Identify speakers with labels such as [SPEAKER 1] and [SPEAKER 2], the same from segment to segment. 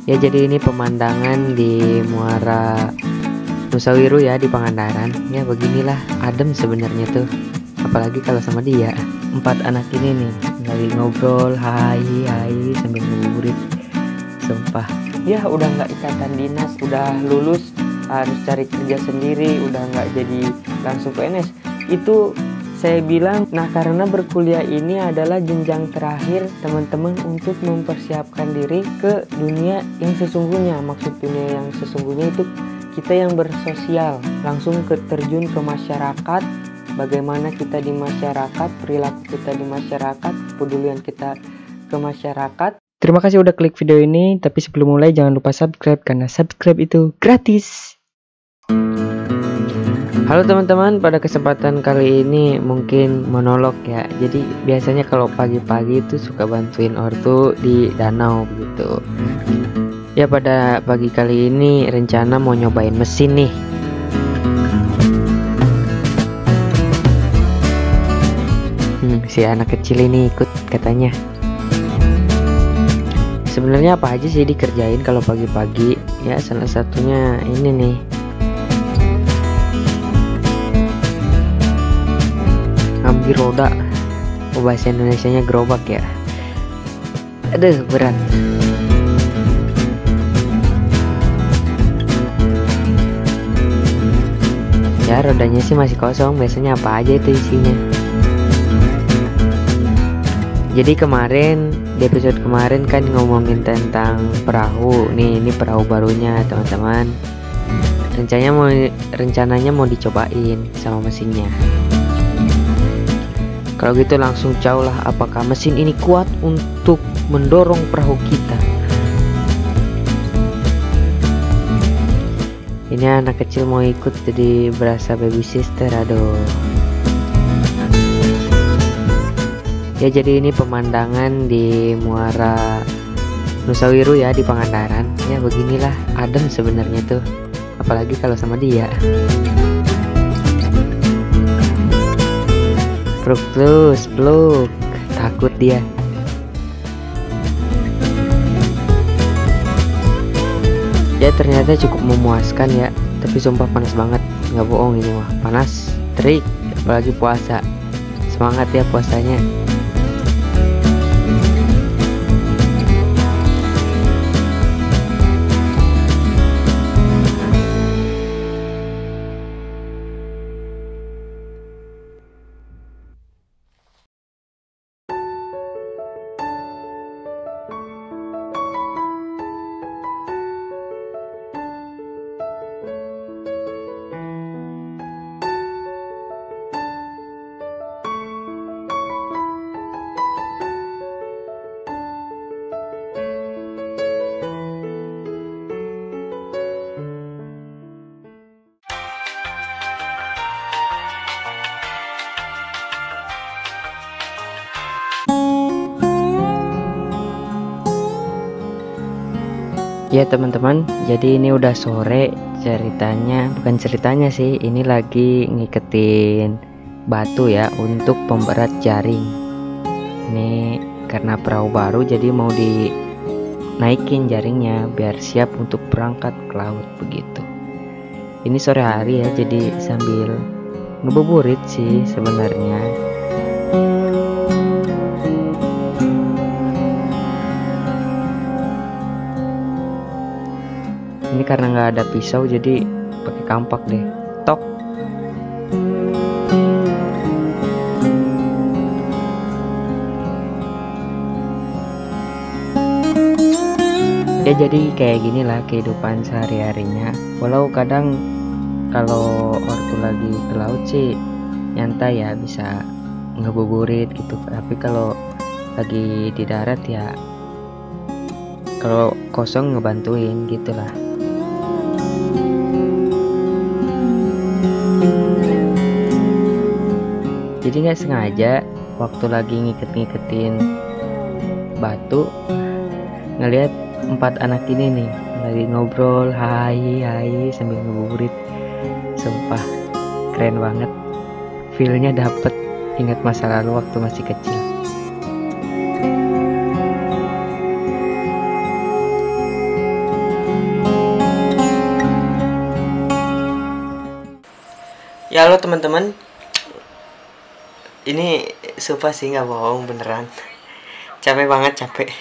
[SPEAKER 1] Ya, jadi ini pemandangan di Muara Nusa Wiru ya, di Pangandaran. Ya beginilah, adem sebenarnya tuh, apalagi kalau sama dia. 4 anak ini nih lagi ngobrol hai sambil ngabuburit. Sumpah ya, udah nggak ikatan dinas, udah lulus harus cari kerja sendiri, udah nggak jadi langsung PNS. Itu saya bilang, nah karena berkuliah ini adalah jenjang terakhir teman-teman untuk mempersiapkan diri ke dunia yang sesungguhnya. Maksud dunia yang sesungguhnya itu kita yang bersosial, langsung terjun ke masyarakat, bagaimana kita di masyarakat, perilaku kita di masyarakat, kepedulian kita ke masyarakat. Terima kasih udah klik video ini, tapi sebelum mulai jangan lupa subscribe karena subscribe itu gratis. Halo teman-teman, pada kesempatan kali ini mungkin monolog ya. Jadi biasanya kalau pagi-pagi itu suka bantuin ortu di danau begitu. Ya, pada pagi kali ini rencana mau nyobain mesin nih. Si anak kecil ini ikut katanya. Sebenarnya apa aja sih dikerjain kalau pagi-pagi? Ya, salah satunya ini nih. Ngambil roda. Bahasa Indonesianya gerobak ya. Aduh, berat. Ya, rodanya sih masih kosong. Biasanya apa aja itu isinya. Jadi kemarin, di episode kemarin kan ngomongin tentang perahu. Nih, ini perahu barunya teman-teman. Rencananya mau dicobain sama mesinnya. Kalau gitu langsung cau lah, apakah mesin ini kuat untuk mendorong perahu kita. Ini anak kecil mau ikut jadi berasa baby sister, aduh. Ya, jadi ini pemandangan di Muara Nusa Wiru ya, di Pangandaran. Ya beginilah, adem sebenarnya tuh, apalagi kalau sama dia. Peluk, takut dia. Ya, ternyata cukup memuaskan ya, tapi sumpah panas banget, nggak bohong ini mah, panas terik, apalagi puasa. Semangat ya puasanya. Ya teman-teman, jadi ini udah sore. Bukan ceritanya sih, ini lagi ngiketin batu ya untuk pemberat jaring. Ini karena perahu baru, jadi mau dinaikin jaringnya biar siap untuk berangkat ke laut begitu. Ini sore hari ya, jadi sambil ngebuburit sih sebenarnya. Ini karena nggak ada pisau, jadi pakai kampak deh. Tok. Ya, jadi kayak gini lah kehidupan sehari-harinya. Walau kadang kalau ortu lagi ke laut sih nyantai ya, bisa ngebuburit gitu. Tapi kalau lagi di darat ya, kalau kosong ngebantuin gitulah. Jadi nggak sengaja waktu lagi ngiketin batu, ngelihat 4 anak ini nih lagi ngobrol hai sambil ngabuburit. Sumpah keren banget, feelnya dapet, ingat masa lalu waktu masih kecil. Ya halo teman-teman, ini sumpah sih nggak bohong beneran. Capek banget, capek.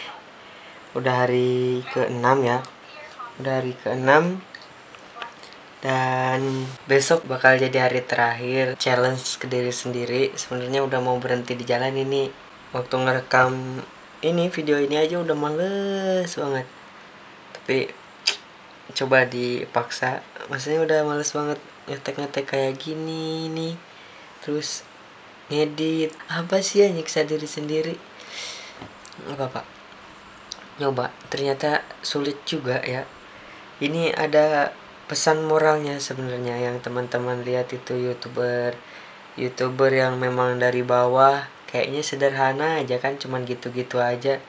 [SPEAKER 1] Udah hari ke-6 ya. Udah hari ke-6 dan besok bakal jadi hari terakhir challenge ke diri sendiri. Sebenarnya udah mau berhenti di jalan ini. Waktu ngerekam ini video ini aja udah males banget. Tapi coba dipaksa. Maksudnya udah males banget ngetek-ngetek kayak gini nih. Terus ngedit apa sih ya, nyiksa diri sendiri. Apa pak, nyoba ternyata sulit juga ya. Ini ada pesan moralnya sebenarnya yang teman-teman lihat itu youtuber yang memang dari bawah kayaknya sederhana aja kan, cuman gitu-gitu aja,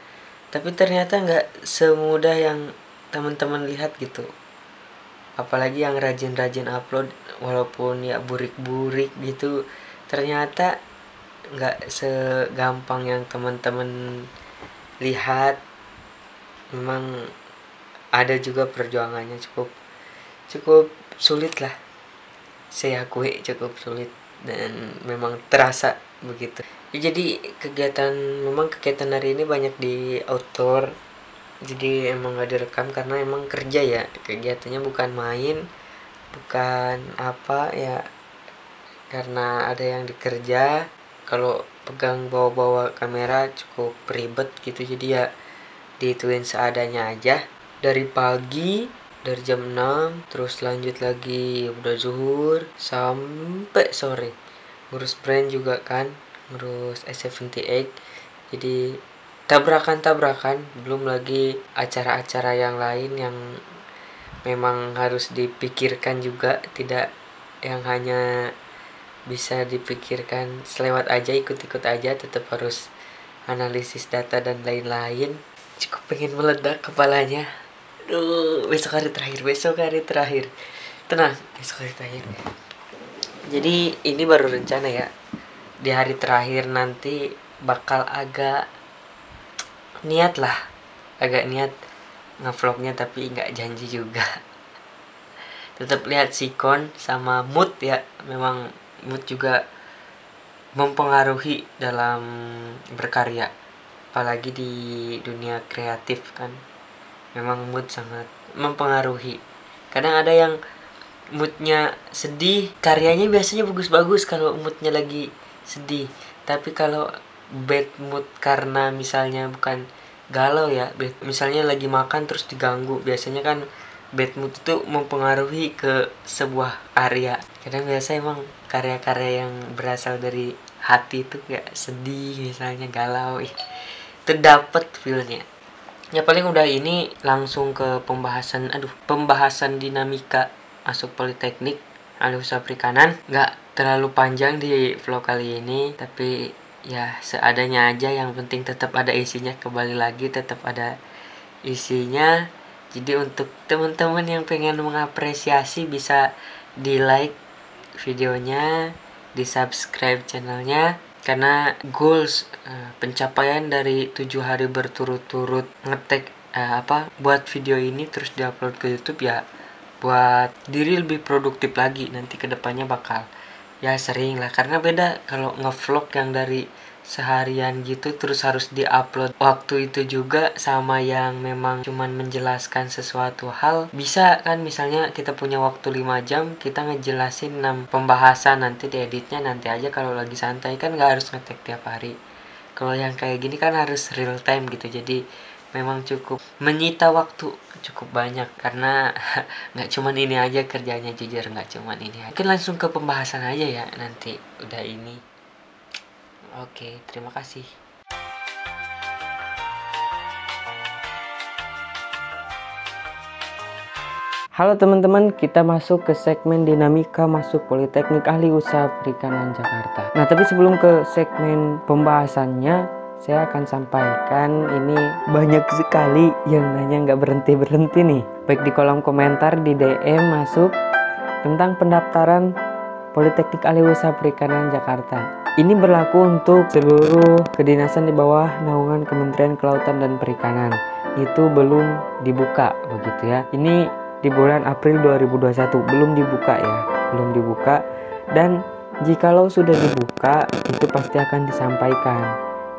[SPEAKER 1] tapi ternyata nggak semudah yang teman-teman lihat gitu. Apalagi yang rajin-rajin upload walaupun ya burik-burik gitu, ternyata nggak segampang yang teman-teman lihat. Memang ada juga perjuangannya, cukup sulit lah, saya akui cukup sulit dan memang terasa begitu ya. Jadi kegiatan hari ini banyak di outdoor, jadi emang gak direkam karena emang kerja ya, kegiatannya bukan main, bukan apa ya, karena ada yang dikerja. Kalau pegang bawa-bawa kamera cukup ribet gitu, jadi ya dituin seadanya aja. Dari pagi, dari jam 6 terus lanjut lagi udah zuhur sampai sore, ngurus brand juga kan, ngurus S78. Jadi tabrakan-tabrakan, belum lagi acara-acara yang lain yang memang harus dipikirkan juga, tidak yang hanya bisa dipikirkan selewat aja, ikut-ikut aja, tetap harus analisis data dan lain-lain. Cukup pengen meledak kepalanya. Besok hari terakhir. Tenang, besok hari terakhir. Jadi ini baru rencana ya. Di hari terakhir nanti bakal agak niat ngevlognya, tapi nggak janji juga. Tetap lihat sikon sama mood ya. Memang mood juga mempengaruhi dalam berkarya, apalagi di dunia kreatif kan. Memang mood sangat mempengaruhi. Kadang ada yang moodnya sedih, karyanya biasanya bagus-bagus kalau moodnya lagi sedih. Tapi kalau bad mood karena misalnya bukan galau ya, misalnya lagi makan terus diganggu, biasanya kan bad mood itu mempengaruhi ke sebuah karya. Kadang biasa emang karya-karya yang berasal dari hati itu kayak sedih misalnya, galau, itu dapet feelnya. Ya paling udah ini langsung ke pembahasan dinamika masuk Politeknik Alih Usaha Perikanan. Nggak terlalu panjang di vlog kali ini, tapi ya seadanya aja, yang penting tetap ada isinya. Kembali lagi tetap ada isinya. Jadi untuk teman-teman yang pengen mengapresiasi bisa di like videonya, di subscribe channelnya, karena goals pencapaian dari 7 hari berturut-turut ngetek buat video ini terus diupload ke YouTube ya, buat diri lebih produktif lagi. Nanti kedepannya bakal ya sering lah, karena beda kalau ngevlog yang dari seharian gitu terus harus diupload waktu itu juga, sama yang memang cuman menjelaskan sesuatu hal. Bisa kan misalnya kita punya waktu 5 jam, kita ngejelasin 6 pembahasan, nanti dieditnya nanti aja kalau lagi santai, kan nggak harus ngetek tiap hari. Kalau yang kayak gini kan harus real time gitu, jadi memang cukup menyita waktu cukup banyak, karena nggak cuman ini aja kerjanya, jujur nggak cuman ini aja. Mungkin langsung ke pembahasan aja ya nanti udah ini. Oke, terima kasih. Halo teman-teman, kita masuk ke segmen dinamika masuk Politeknik Alih Usaha Perikanan Jakarta. Nah, tapi sebelum ke segmen pembahasannya, saya akan sampaikan ini banyak sekali yang nanya nggak berhenti-berhenti nih. Baik di kolom komentar, di DM masuk tentang pendaftaran Politeknik Alih Usaha Perikanan Jakarta. Ini berlaku untuk seluruh kedinasan di bawah naungan Kementerian Kelautan dan Perikanan. Itu belum dibuka begitu ya. Ini di bulan April 2021 belum dibuka ya, belum dibuka. dan jikalau sudah dibuka itu pasti akan disampaikan.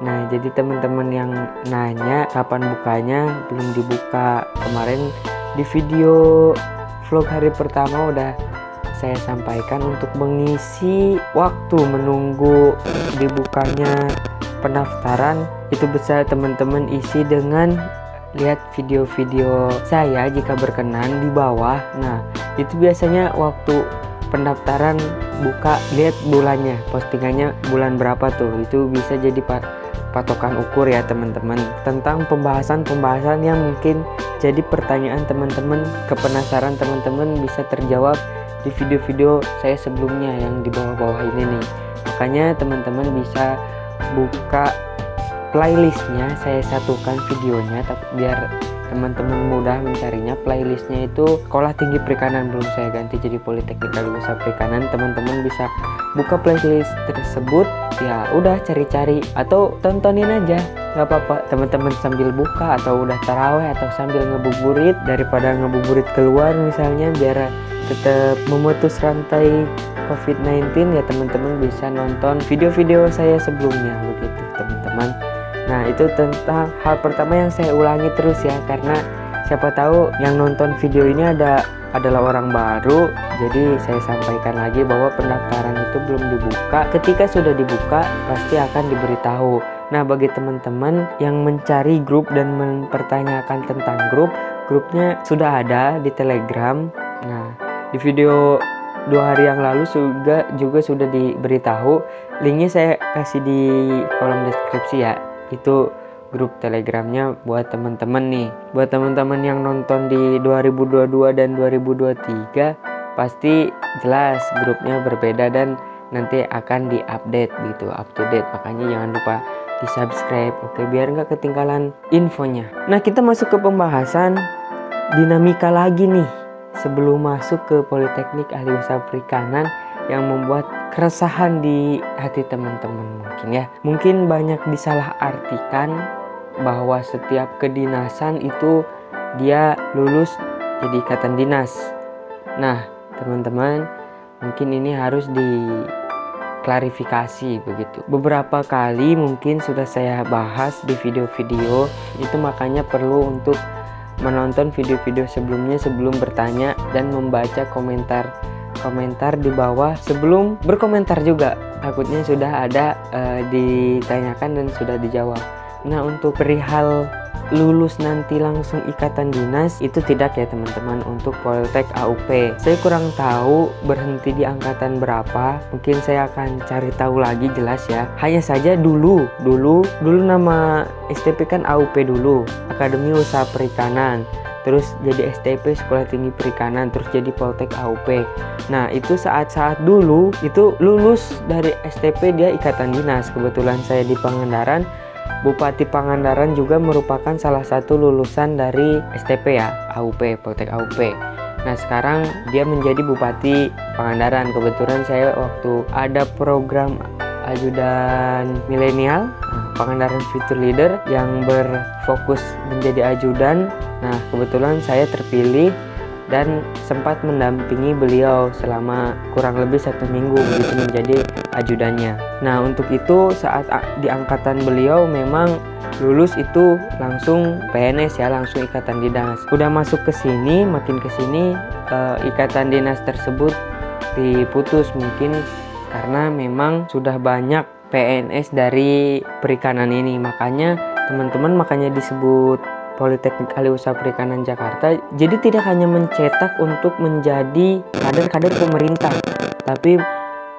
[SPEAKER 1] Nah, jadi teman-teman yang nanya kapan bukanya, belum dibuka. Kemarin di video vlog hari pertama udah saya sampaikan untuk mengisi waktu menunggu dibukanya pendaftaran. Itu bisa teman-teman isi dengan lihat video-video saya jika berkenan di bawah. Nah, itu biasanya waktu pendaftaran buka, lihat bulannya, postingannya bulan berapa tuh. Itu bisa jadi patokan ukur ya teman-teman, tentang pembahasan-pembahasan yang mungkin jadi pertanyaan teman-teman, kepenasaran teman-teman bisa terjawab di video-video saya sebelumnya yang di bawah-bawah ini nih. Makanya teman-teman bisa buka playlistnya, saya satukan videonya tapi biar teman-teman mudah mencarinya. Playlistnya itu Sekolah Tinggi Perikanan, belum saya ganti jadi Politeknik Aliwusaha Perikanan. Teman-teman bisa buka playlist tersebut, ya udah cari-cari atau tontonin aja, nggak apa-apa. Teman-teman sambil buka atau udah taraweh atau sambil ngebuburit, daripada ngebuburit keluar misalnya, biar tetap memutus rantai COVID-19 ya teman-teman bisa nonton video-video saya sebelumnya begitu teman-teman. Nah, itu tentang hal pertama yang saya ulangi terus ya, karena siapa tahu yang nonton video ini adalah orang baru. Jadi saya sampaikan lagi bahwa pendaftaran itu belum dibuka. Ketika sudah dibuka pasti akan diberitahu. Nah, bagi teman-teman yang mencari grup dan mempertanyakan tentang grupnya sudah ada di Telegram. Nah, di video 2 hari yang lalu juga sudah diberitahu. Linknya saya kasih di kolom deskripsi ya. Itu grup Telegramnya buat teman-teman nih. Buat teman-teman yang nonton di 2022 dan 2023 pasti jelas grupnya berbeda dan nanti akan diupdate gitu, up to date. Makanya jangan lupa di subscribe, oke, biar nggak ketinggalan infonya. Nah, kita masuk ke pembahasan dinamika lagi nih sebelum masuk ke Politeknik Aliwusaha Perikanan yang membuat keresahan di hati teman-teman mungkin ya. Mungkin banyak disalahartikan bahwa setiap kedinasan itu dia lulus jadi ikatan dinas. Nah, teman-teman, mungkin ini harus diklarifikasi begitu. Beberapa kali mungkin sudah saya bahas di video-video itu, makanya perlu untuk menonton video-video sebelumnya sebelum bertanya dan membaca komentar di bawah sebelum berkomentar juga. Takutnya sudah ada ditanyakan dan sudah dijawab. Nah, untuk perihal lulus nanti langsung ikatan dinas itu tidak ya teman-teman. Untuk Poltek AUP saya kurang tahu berhenti di angkatan berapa. Mungkin saya akan cari tahu lagi jelas ya. Hanya saja dulu nama STP kan AUP dulu, Akademi Usaha Perikanan. Terus jadi STP Sekolah Tinggi Perikanan, terus jadi Poltek AUP. Nah, itu saat-saat dulu itu lulus dari STP dia ikatan dinas. Kebetulan saya di Pangandaran, Bupati Pangandaran juga merupakan salah satu lulusan dari STP ya, AUP, Poltek AUP. Nah, sekarang dia menjadi Bupati Pangandaran. Kebetulan saya waktu ada program ajudan milenial, Pangandaran Future Leader yang berfokus menjadi ajudan. Nah, kebetulan saya terpilih dan sempat mendampingi beliau selama kurang lebih 1 minggu begitu menjadi ajudannya. Nah, untuk itu saat di angkatan beliau memang lulus itu langsung PNS ya, langsung ikatan dinas. Udah masuk ke sini, makin ke sini ikatan dinas tersebut diputus mungkin karena memang sudah banyak PNS dari perikanan ini. Makanya teman-teman, makanya disebut Politeknik Aliwusaha Perikanan Jakarta. Jadi tidak hanya mencetak untuk menjadi kader-kader pemerintah, tapi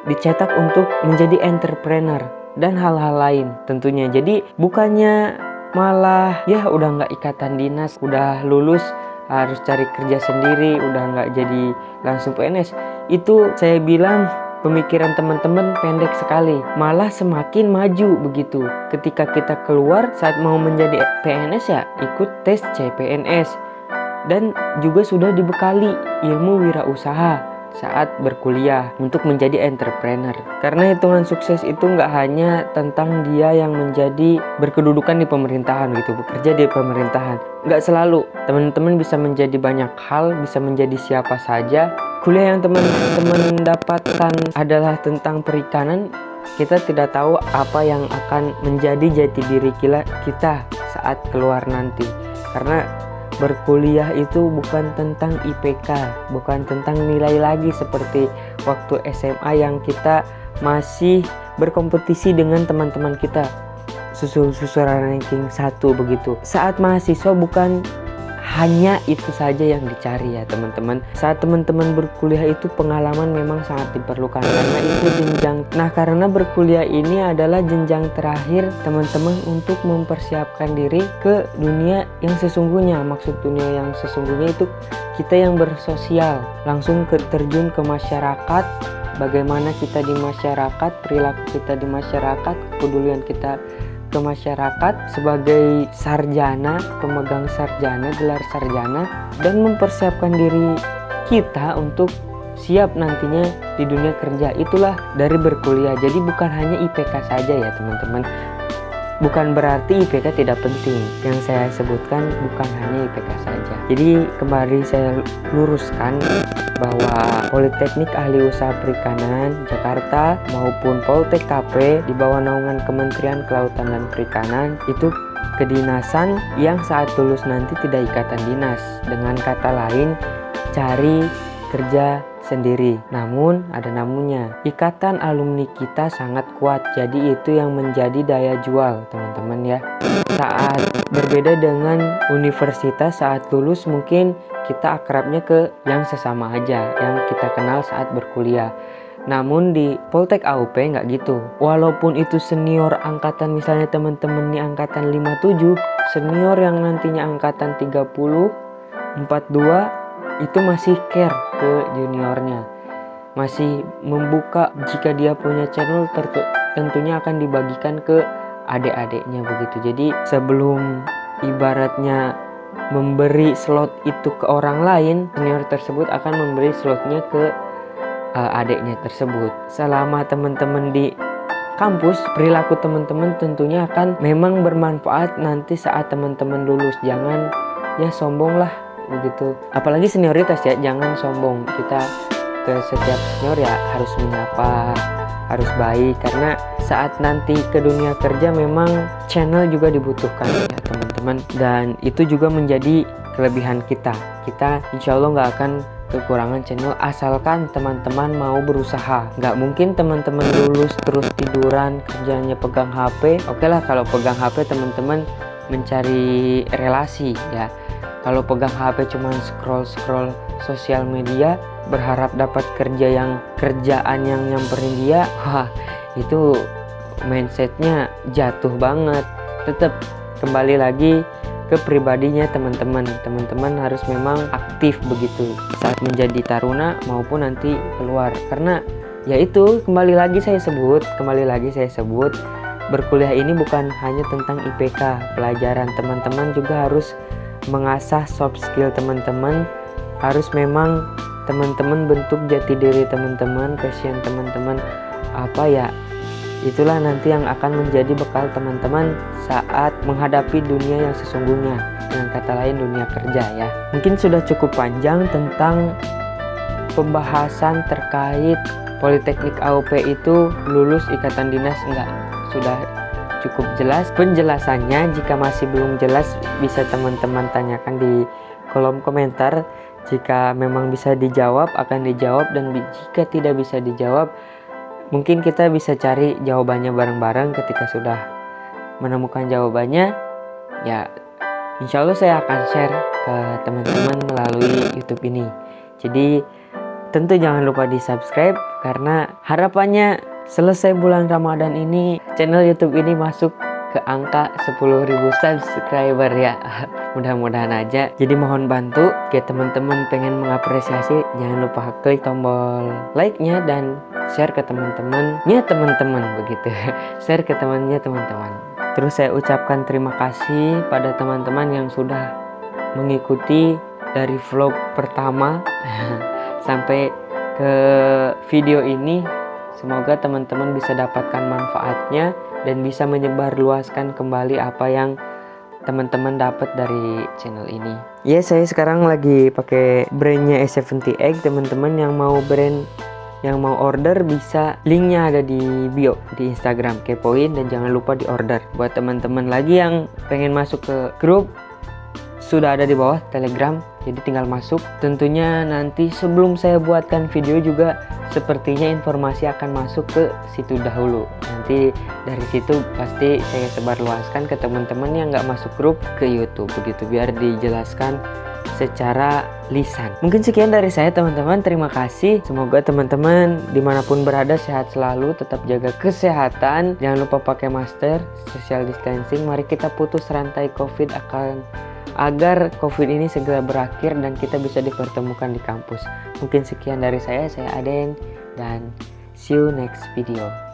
[SPEAKER 1] dicetak untuk menjadi entrepreneur dan hal-hal lain tentunya. Jadi bukannya malah ya udah nggak ikatan dinas, udah lulus harus cari kerja sendiri, udah nggak jadi langsung PNS. Itu saya bilang pemikiran teman-teman pendek sekali, malah semakin maju begitu. Ketika kita keluar saat mau menjadi PNS ya ikut tes CPNS dan juga sudah dibekali ilmu wirausaha. saat berkuliah untuk menjadi entrepreneur. Karena hitungan sukses itu nggak hanya tentang dia yang menjadi berkedudukan di pemerintahan gitu, bekerja di pemerintahan. Nggak selalu. Teman-teman bisa menjadi banyak hal, bisa menjadi siapa saja. Kuliah yang teman-teman dapatkan adalah tentang perikanan. Kita tidak tahu apa yang akan menjadi jati diri kita saat keluar nanti. Karena berkuliah itu bukan tentang IPK, bukan tentang nilai lagi seperti waktu SMA yang kita masih berkompetisi dengan teman-teman kita, susul-susulan ranking 1 begitu. Saat mahasiswa bukan hanya itu saja yang dicari ya teman-teman. Saat teman-teman berkuliah itu pengalaman memang sangat diperlukan karena itu jenjang. Nah, karena berkuliah ini adalah jenjang terakhir teman-teman untuk mempersiapkan diri ke dunia yang sesungguhnya. Maksud dunia yang sesungguhnya itu kita yang bersosial, langsung terjun ke masyarakat. Bagaimana kita di masyarakat, perilaku kita di masyarakat, kepedulian kita ke masyarakat sebagai sarjana, pemegang sarjana, gelar sarjana, dan mempersiapkan diri kita untuk siap nantinya di dunia kerja. Itulah dari berkuliah. Jadi bukan hanya IPK saja ya teman-teman. Bukan berarti IPK tidak penting. Yang saya sebutkan bukan hanya IPK saja. Jadi kembali saya luruskan bahwa Politeknik Ahli Usaha Perikanan Jakarta maupun Poltek KP di bawah naungan Kementerian Kelautan dan Perikanan itu kedinasan yang saat lulus nanti tidak ikatan dinas. Dengan kata lain, cari kerja sendiri. Namun ada namunnya, ikatan alumni kita sangat kuat, jadi itu yang menjadi daya jual teman-teman ya. Saat berbeda dengan universitas, saat lulus mungkin kita akrabnya ke yang sesama aja, yang kita kenal saat berkuliah. Namun di Poltek AUP nggak gitu. Walaupun itu senior angkatan, misalnya teman-teman nih angkatan 57, senior yang nantinya angkatan 30, 42 itu masih care ke juniornya, masih membuka. Jika dia punya channel tentunya akan dibagikan ke adik-adiknya begitu. Jadi sebelum ibaratnya memberi slot itu ke orang lain, senior tersebut akan memberi slotnya ke adiknya tersebut. Selama teman-teman di kampus, perilaku teman-teman tentunya akan memang bermanfaat nanti saat teman-teman lulus. Jangan ya sombong lah begitu, apalagi senioritas ya, jangan sombong. Kita ke setiap senior ya harus menyapa, harus baik, karena saat nanti ke dunia kerja memang channel juga dibutuhkan ya teman-teman. Dan itu juga menjadi kelebihan kita insya Allah nggak akan kekurangan channel asalkan teman-teman mau berusaha. Nggak mungkin teman-teman lulus terus tiduran, kerjanya pegang HP. Oke lah kalau pegang HP teman-teman mencari relasi ya. Kalau pegang HP cuman scroll sosial media berharap dapat kerjaan yang nyamperin dia, wah itu mindsetnya jatuh banget. Tetap kembali lagi ke pribadinya teman-teman. Teman-teman harus memang aktif begitu saat menjadi taruna maupun nanti keluar. Karena ya itu kembali lagi saya sebut berkuliah ini bukan hanya tentang IPK pelajaran. Teman-teman juga harus mengasah soft skill teman-teman, harus memang teman-teman bentuk jati diri teman-teman, passion teman-teman apa ya, itulah nanti yang akan menjadi bekal teman-teman saat menghadapi dunia yang sesungguhnya, dengan kata lain dunia kerja ya. Mungkin sudah cukup panjang tentang pembahasan terkait Politeknik AUP itu lulus ikatan dinas enggak, sudah cukup jelas penjelasannya. Jika masih belum jelas bisa teman-teman tanyakan di kolom komentar. Jika memang bisa dijawab akan dijawab, dan jika tidak bisa dijawab mungkin kita bisa cari jawabannya bareng-bareng. Ketika sudah menemukan jawabannya ya insya Allah saya akan share ke teman-teman melalui YouTube ini. Jadi tentu jangan lupa di subscribe, karena harapannya selesai bulan Ramadan ini channel YouTube ini masuk ke angka 10.000 subscriber ya. Mudah-mudahan aja. Jadi mohon bantu. Jika teman-teman pengen mengapresiasi, jangan lupa klik tombol like-nya dan share ke teman-temannya teman-teman begitu. Share ke temannya teman-teman. Terus saya ucapkan terima kasih pada teman-teman yang sudah mengikuti dari vlog pertama sampai ke ke video ini. Semoga teman-teman bisa dapatkan manfaatnya dan bisa menyebarluaskan kembali apa yang teman-teman dapat dari channel ini. Ya, saya sekarang lagi pakai brandnya A70X. Teman-teman yang mau order bisa, linknya ada di bio di Instagram, kepoin dan jangan lupa di order. Buat teman-teman lagi yang pengen masuk ke grup, sudah ada di bawah Telegram, jadi tinggal masuk. Tentunya nanti sebelum saya buatkan video juga sepertinya informasi akan masuk ke situ dahulu. Nanti dari situ pasti saya sebarluaskan ke teman-teman yang nggak masuk grup ke YouTube, begitu biar dijelaskan secara lisan. Mungkin sekian dari saya teman-teman, terima kasih. Semoga teman-teman dimanapun berada sehat selalu, tetap jaga kesehatan, jangan lupa pakai masker, social distancing. Mari kita putus rantai COVID agar COVID ini segera berakhir dan kita bisa dipertemukan di kampus. Mungkin sekian dari saya Aden, dan see you next video.